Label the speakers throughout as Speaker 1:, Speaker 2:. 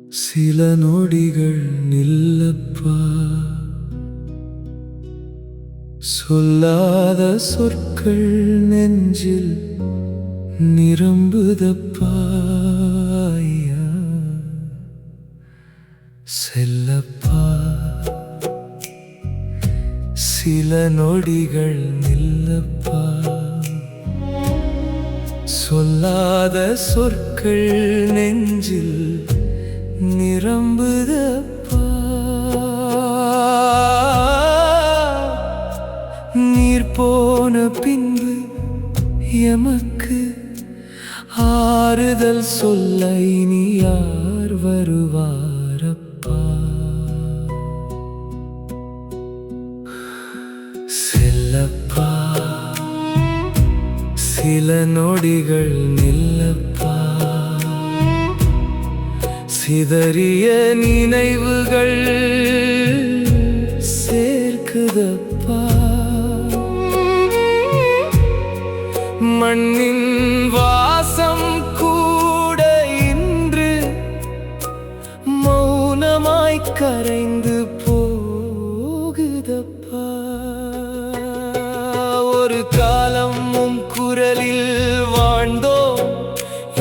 Speaker 1: சில நொடிகள் நில்லப்பா, சொல்லாத சொற்கள் நெஞ்சில் நிரம்புதப்பா. ஐயா செல்லப்பா, சில நொடிகள் நில்லப்பா, சொல்லாத சொற்கள் நெஞ்சில் நிரம்புதப்பா. நீர் போன பின்பு எமக்கு ஆறுதல் சொல்ல இனி யார் வருவாரப்பா. செல்லப்பா, சில நொடிகள் நில்லப்பா, சிதறிய நினைவுகள் சேர்க்குதப்பா. மண்ணின் வாசம் கூட இன்று மௌனமாய் கரைந்து போகுதப்பா. ஒரு காலம் உம் குரலில் வாழ்ந்தோம்,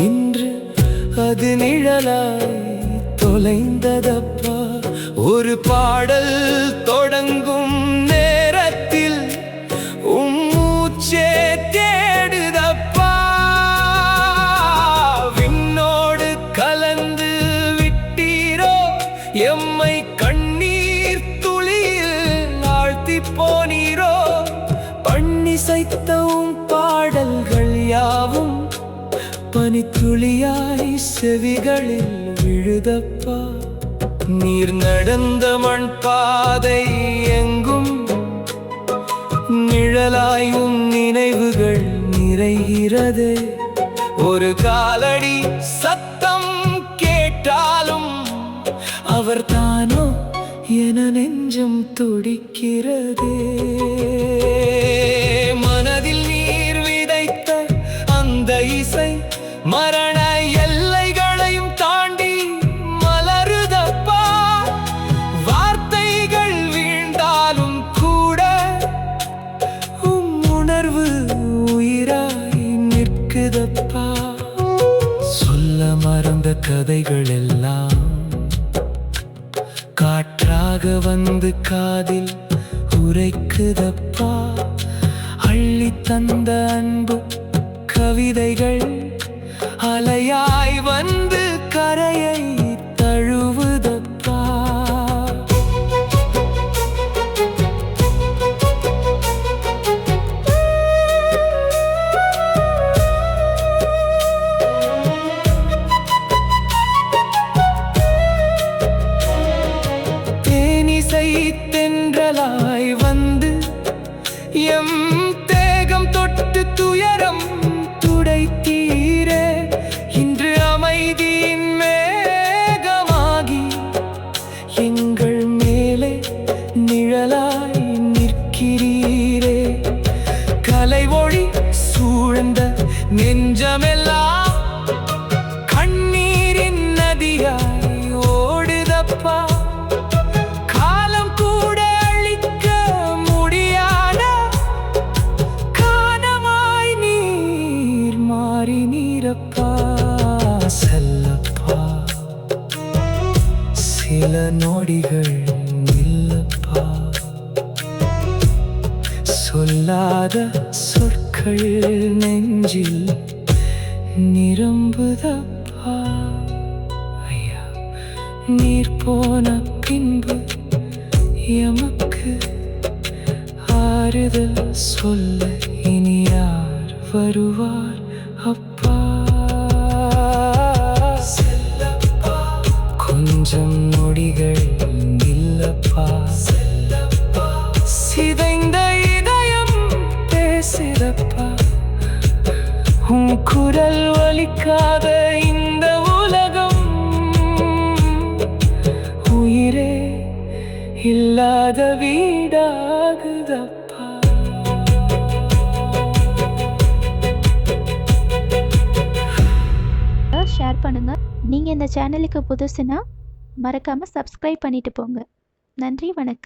Speaker 1: இன்று அது நிழலாய் தொலைந்ததப்பா. ஒரு பாடல் தொடங்கும் நேரத்தில் உம் மூச்சே தேடுதப்பா. விண்ணோடு கலந்து விட்டீரோ எம்மை, கண்ணீர் துளியில் ஆழ்த்தி போனீரோ. பண்ணிசைத்த உம் பாடல்கள் யாவும் பனித்துளியாய் செவிகளில் விழுதப்பா. நீர் நடந்த மண் பாதை எங்கும் நிழலாயும் நினைவுகள் நிறைகிறது. ஒரு காலடி சத்தம் கேட்டாலும் அவர் தானோ என நெஞ்சம் துடிக்கிறது. மனதில் நீர் விதைத்த அந்த இசை மரண எல்லைகளையும் தாண்டி மலருதப்பா. வார்த்தைகள் வீழ்ந்தாலும் கூட உம் உணர்வு உயிராய் நிற்குதப்பா. சொல்ல மறந்த கதைகள் எல்லாம் காற்றாக வந்து காதில் உரைக்குதப்பா. அள்ளி தந்த அன்பு கவிதைகள் அலையாய் வந்து கரையை தழுவுதப்பா. தேனிசை தென்றலாய் வந்து எம் தேகம் தொட்டு துயரம் துடைத்தீரே. இன்று அமைதியின் மேகமாகி எங்கள் மேலே நிழலாய் நிற்கிறீரே. கலை ஒளி சூழ்ந்த நெஞ்சமெல்லாம் கண்ணீரின் நதியாய் ஓடுதப்பா. காலம் கூட அழிக்க முடியாத காணமாய் நீர் மாறி நீரப்பா. செல்லப்பா, சில நொடிகள் நில்லப்பா, சொல்லாத சொற்கள் நெஞ்சில் நிரம்புதப்பா. ஐயா நீர் போன பின்பு எமக்கு ஆறுதல் சொல்ல இனி யார் வருவார் அப்பா. செல்லப்பா, கொஞ்சம் நொடிகள் நில்லப்பா. செல்லப்பா, சிதைந்த இதயம் பேசுதப்பா. உன் குரல் ஒலிக்காத இந்த உலகம் உயிரே இல்லாத வீடாகுதப்பா.
Speaker 2: ஷேர் பண்ணுங்க. நீங்கள் இந்த சேனலுக்கு புதுசுனா மறக்காமல் சப்ஸ்கிரைப் பண்ணிட்டு போங்க. நன்றி, வணக்கம்.